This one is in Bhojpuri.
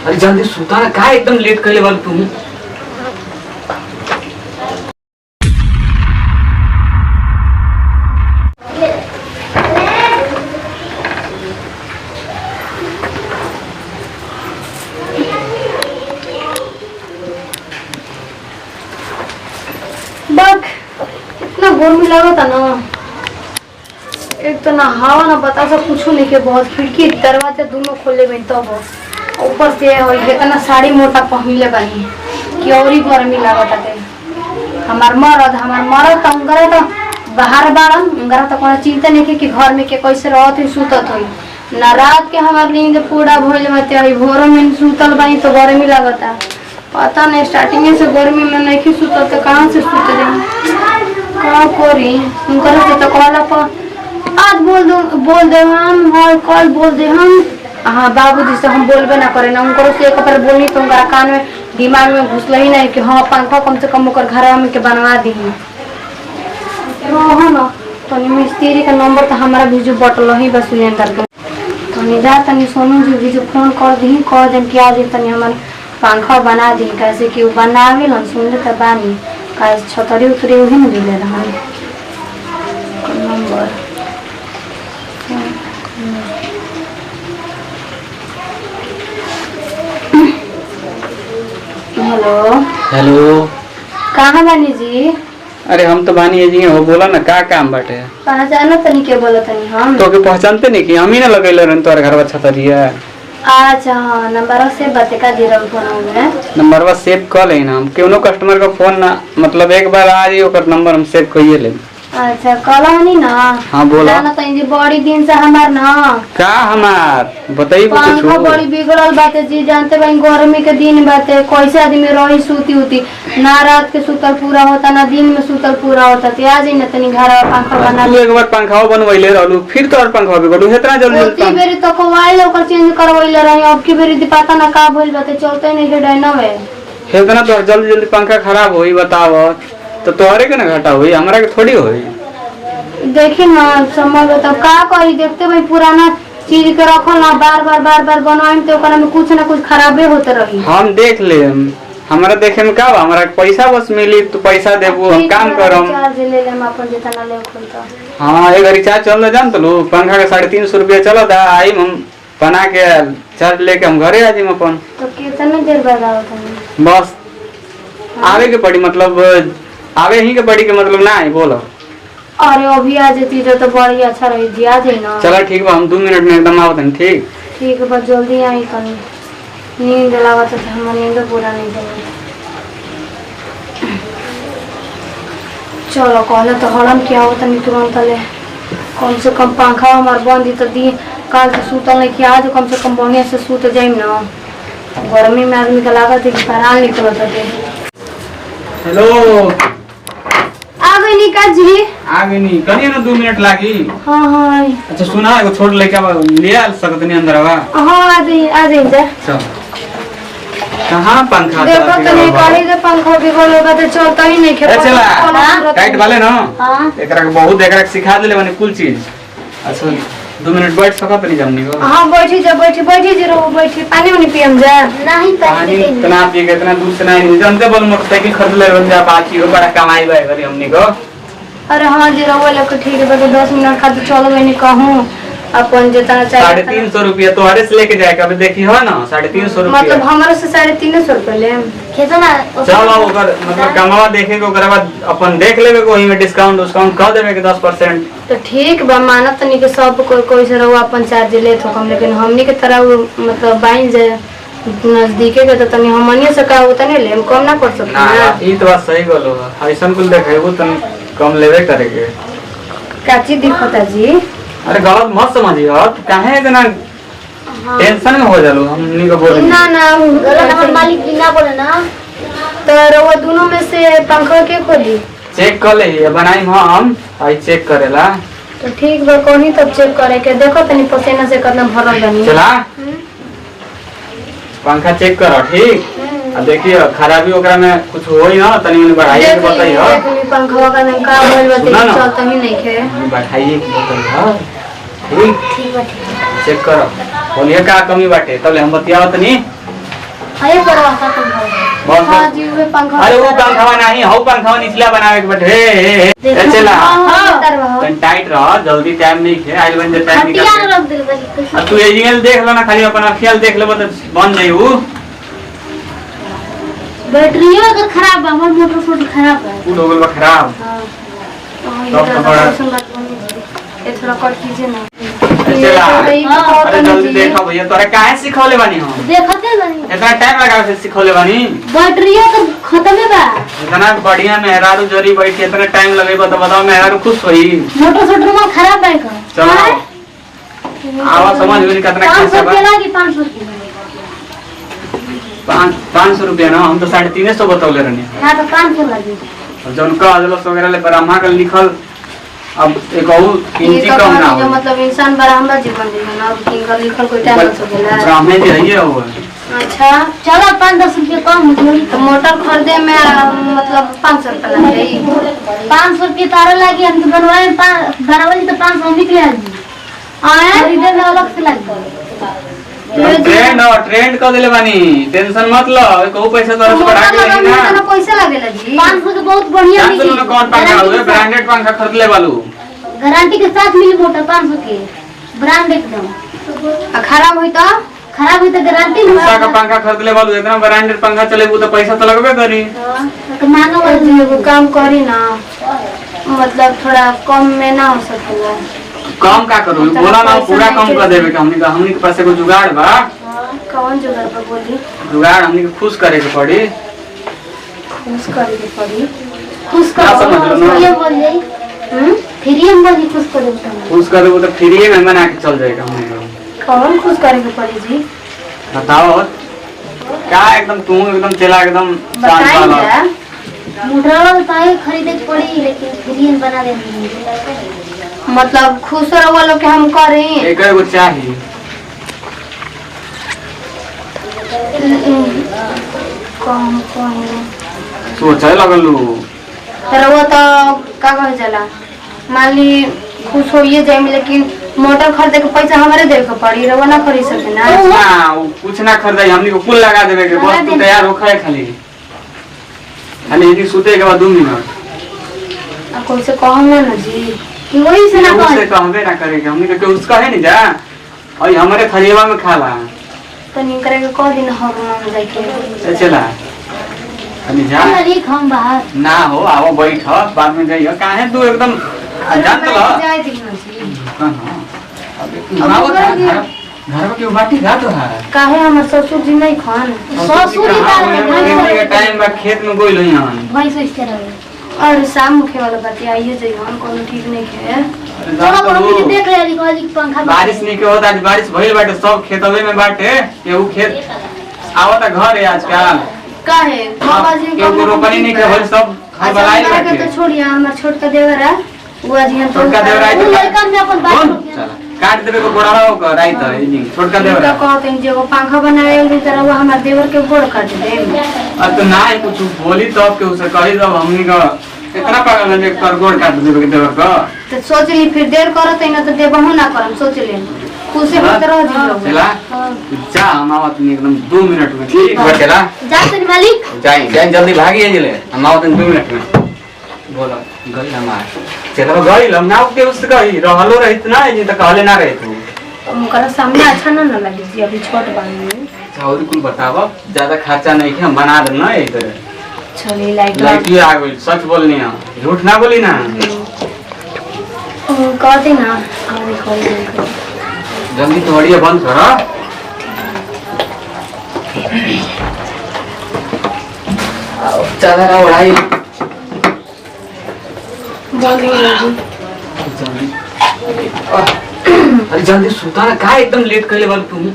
अरे जल्दी सुता ना, का एकदम लेट कर ले वाल तुम। इतना गर्मी लगा था ना, एक तो ना हवा ना बतासा कुछ नहीं के, बहुत खिड़की दरवाजे दोनों खोले में तब ऊपर से इतना साड़ी मोटा पहनले बनी कि और ही गर्मी लगता है। हमार मरद तो उनकरा तो बाहर बाड़न, उनकरा तो कोनो चिंता नहीं कि घर में के कैसे रहत हुई सुतत हुई ना। रात के हमार नींद पूरा भइल बाटे, भोर में सुतल बानी तो गर्मी लगता। पता नहीं स्टार्टिंग से गर्मी में नहीं सुतत तो कहाँ से सुत जाए, का करी। उनकरा से तो कहला पर आज बोल दे हम और कल बोल दे हम। हाँ बाबूजी से हम बोलबे ना करे ना, उनको से एक बार बोलनी तो उनका कान में दिमाग में घुसल ही नहीं कि हाँ पंखा कम से कम ओकर घर में के बनवा दी रहो ना। तनी मिस्त्री का नंबर तो हमारा भी बटल ही बस सिलेंडर के। तनी जा तनी सोनू जी भी फोन कर दी, कह दे कि आज तनी हमारे पंखा बना दी, कैसे कि बनावे लन सुन तो बानी का छतरी उतरी वही न दिले रहा नंबर। हेलो हेलो, कहाँ बानी जी? अरे हम तो बानी जी हो, बोला ना का काम बाटे। पहचानो तनी के बोला तनी हम तो के पहचानते नहीं कि हम ही ना लगैले रहन तोर घर छतरिया। अच्छा हाँ, नंबर से बात का दे रहा फोन में, नंबरवा सेव कर लेना। हम केनो कस्टमर का फोन ना मतलब एक बार आ जाई ओकर नंबर हम सेव कइए ले। अच्छा कलानी ना। हाँ बोला ना तनी बड़ी दिन से हमार ना का हमार बताई कुछ पंखा बड़ी बिगड़ल बाटे जी। जानते भाई गर्मी के दिन बाटे, कैसे आदमी रही सूती होती ना, रात के सुतल पूरा होता ना दिन में सुतल पूरा होता। ते आज न तनी घर पंखा बना तू एक बार पंखा बनवैले रहलू, फिर तोर पंखा बिगड़ू इतना जल्दी ओती बेरी तो कोवाइल ओकर चेंज करवैले रही। अब की बेरी पता ना का भइल बाटे, चलते नहीं के डायनावे इतना तो जल्दी जल्दी पंखा खराब होई बताव तो तोहरे के ना घाटा होई, हमरा के थोड़ी होई। देखी ना समझ तो का करी। देखते भाई पुराना चीज के रखो ना, बार बार बनाएम तो ओकरा में कुछ ना कुछ खराबे होते रही। हम देख ले, हमरा देखे में का बा, हमरा पैसा बस मिली तो पैसा देबू, हम काम करम। चार्ज ले लेम अपन जितना ले खोलता। हां एक रिचार्ज चल जान तो लो, पंखा के 350 रुपया चलत आई, हम बना के चार्ज लेके हम घरे आ जिम अपन। तो कितना देर बाद आवत है? बस आवे के पड़ी, मतलब आवे ही के पड़ी के मतलब ना है बोलो। अरे अभी आ जाती तो बड़ी अच्छा रही जी, आ जाए ना। चलो ठीक बा, हम 2 मिनट में एकदम आवत हैं। ठीक ठीक है बस जल्दी आई कनी, नींद लागत है हमारी, नींद पूरा नहीं देनी। चलो कहले तो हड़म क्या होता नहीं तुरंत ले, कम से कम पंखा हमार बंद तो दी काल से सूतल नहीं कि आज कम से कम बढ़िया से सूत जाइम ना। गर्मी में आदमी का लागत है कि परान निकलत है। हेलो आ गई निका जी? आ गई नहीं कनी ना 2 मिनट लागी। हाँ हाँ अच्छा सुना, एगो छोट लड़का ले आ सकत नहीं अंदर आवा। हाँ आ जाइए जा। चल कहां पंखा देखो तो नहीं कहीं से पंखा बिगड़ होगा तो चलता ही नहीं खेल। चला टाइट वाले ना। हां एकरा के बहुत एकरा के सिखा देले माने कुल चीज। अच्छा 2 मिनट बैठ सकत नहीं जमनी को। हां बैठी जी रो बैठी। पानी वानी पियम जा? नहीं पानी इतना पी के इतना दूर से नहीं जानते, बोल मोटरसाइकिल खरीद ले बन जा बाकी हो, बड़ा कमाई बाय करी हमनी को। अरे हाँ जी रहो लोग ठीक है, बस 10 मिनट खातिर चलो मैंने कहूँ अपन जितना चाहिए। 350 रुपया तोहरे से लेके जाए कभी देखी हो ना, 350 रुपया मतलब हमारे से 350 रुपया ले खेतो ना। चलो ओकर मतलब कमावा देखे के ओकरा बाद अपन देख लेबे को, ओही में डिस्काउंट कह देबे के 10%। तो ठीक बा, मानत नहीं के सब कोई से रहो अपन चार्ज ले तो कम, लेकिन हमनी के तरह मतलब बाइन जे नजदीके के तो तनी हमनिए से का होता नहीं ले, हम कम ना कर सकते ना। ई तो बात सही बोलो, ऐसन कुल देखेबो तनी कम लेवे करेगे। काची दिखता जी? अरे गलत मत समझियो, काहे इतना टेंशन में हो जालू हमनी को बोले ना गलत हम मालिक बिना बोले ना। तो वो दोनों में से पंखा के खोली चेक कर ले बनाई हम आई चेक करेला। तो ठीक बा, कोनी तब चेक करे के देखो तनी पसीना से कितना भरल बनी। चला पंखा चेक करो ठीक, अब देखिए खराबी ओकरा में कुछ होई ना तनी मनी बढ़ाइए के बताइयो। पंखा का नाम का बोल बते चलता ही नहीं खे, बढ़ाइए के बताइयो। ठीक ठीक बा चेक करो, बोलिए का कमी बाटे तब हम बतियावत नहीं। अरे परवा का पंखा बस हाँ जी वे पंखा अरे वो पंखा नहीं हौ पंखा निचला बनावे के बट हे चला हाँ टाइट रह जल्दी टाइम नहीं है आइल बन जे टाइम खटिया निकल रख दे बस अब तू एजिंगल देख लो ना खाली अपन अखियल देख लेबो त बन जाई उ बैटरी अगर खराब है हमार मोटर फोटो खराब है फूल हो गल बा खराब हाँ तब तो बड़ा- ये थोड़ा कट कीजिए ना चला हाँ, अरे जल्दी देखो भैया तोरा काहे सिखौले बानी हम देखते नहीं इतना टाइम लगा से सिखौले बानी बैटरी तो खत्म है बा इतना बढ़िया मेहरारू जरी बैठी इतना टाइम लगेगा तो बताओ मेहरारू खुश होई मोटर सोटर में खराब है का चलो आवा समझ में कितना 500 खर्चा बा रुपया लागी 500 रुपया 500 रुपया ना हम तो 350 बतौले रहनी हाँ तो 500 लागी और जौन का अजलस वगैरह ले ब्रह्मा का लिखल अब एक और ये इंची तो कम ना जो हो मतलब इंसान बराबर जीवन जीवन और किनका लिखल कोई टाइम लग सकेला ब्राह्मण जी है वो अच्छा चलो 5-10 रुपया कम हो गई तो मोटर खरीदे में मतलब 500 रुपया लग जाई 500 रुपया तारा लागी हम तो बनवाए बनवाली तो 500 निकले आए खरीदे में अलग से ट्रेंड कर देले बानी टेंशन मत लो को पैसा तोरा से बढ़ा के लेनी ना ना पैसा लगेला जी 500 के बहुत बढ़िया जान तो कौन पंखा हुए ब्रांडेड पंखा खरीद ले वालू गारंटी के साथ मिली मोटर 500 के ब्रांड एकदम खराब हुई तो गारंटी दूसरा का पंखा खरीद ले वालू इतना ब्रांडेड पंखा चलेबू तो पैसा तो लगबे करी तो मानो एगो काम करी ना मतलब थोड़ा कम में ना हो सकेला कम का करू बोला ना पूरा कम कर देबे हमनी के पास एगो जुगाड़ बा कौन जुगाड़ पर बोली जुगाड़ हमनी के खुश करे के पड़ी खुश करे के पड़ी खुश क्या कर समझ लो ना? ये बोल जाई फिर हम बोली खुश कर देता खुश कर देबो तो फ्री में बना के चल जाएगा हमनी के कौन खुश करे के पड़ी जी बताओ क्या एकदम तू एकदम चला एकदम शांत बताई वाला जा मोटर ताई खरीदे के पड़ी लेकिन फ्री में बना दे मतलब खुश रहो लोग के हम करें एक एगो चाहिए कम कहीं सोचे लगलू तर वो तो का कहे जाला मान ली खुश होइए जाए लेकिन मोटर खरीदे के पैसा हमारे देवे के पड़ी रवा ना खरीद सके ना ना वो कुछ ना खरीदाई हमनी को कुल लगा देवे के बस तू तैयार हो खाए खाली खाली यदि सूते के बाद 2 मिनट अब कोई से कहूँगा ना जी कि वही से ना उससे कहे कहबे ना करेगा हमनी के उसका है नहीं जा और हमारे थरियावा में खाला तो नहीं करेगा कह दिन हर में जाके चला अभी जा अरे हम बाहर ना हो आओ बैठ बाद में जाइयो काहे तू एकदम जान तो लो जाए दिन ना जी घर में क्यों बाटी गा तो है काहे हमर ससुर जी नहीं खान ससुर ही के टाइम में खेत में गोइल हई हन भाई सोच के रहे और शाम के वाला बात आइए जाइए हम कोनो ठीक नहीं है जान तो लो, देख ले अली कॉलेज पंखा बारिश नहीं के होता आज बारिश भइल बाटे सब खेतवे में बाटे केहू खेत आवता घर है आजकल काहे बाबा जी केहू रोपनी नहीं के होल सब घर बनाई अच्छा बाटे तो छोड़िए हमर छोटका देवर है वो आज हम छोटका देवर आई तो लड़का में अपन बात कौन? हो गया चला काट देबे को गोड़ा हो कर आई तो जी छोटका देवर तो कहते हैं जो पंखा बनाए उसी तरह वो हमारे देवर के गोड़ काट दे अब तो ना ही कुछ बोली तो के उसे कही दब हमनी का इतना पागल है जे कर गोड़ काट देबे के देवर का तो सोच ली फिर देर करत है ना तो देबहु ना करम सोच ले खुशी होत रह जी लोग चला जा हम आवत नहीं एकदम 2 मिनट में ठीक बा चला जा तनी मालिक जाई जल्दी भागी जले हम आवत 2 मिनट में बोलो गई हमार चलो गई लम ना के उससे कही रहलो रहित ना जी त कहले ना रहित तू उनका सामने अच्छा ना लगे जी अभी छोट बानी और कुल बतावा ज्यादा खर्चा नहीं है हम बना दे ना इधर चली लाइट लाइट आ गई सच बोलनी है झूठ ना बोली ना कहते ना अभी खोल दे जल्दी तोड़िए बंद करो चादर उड़ाई बंद हो गई जल्दी अरे जल्दी सुता ना का एकदम लेट कर ले वाल तुम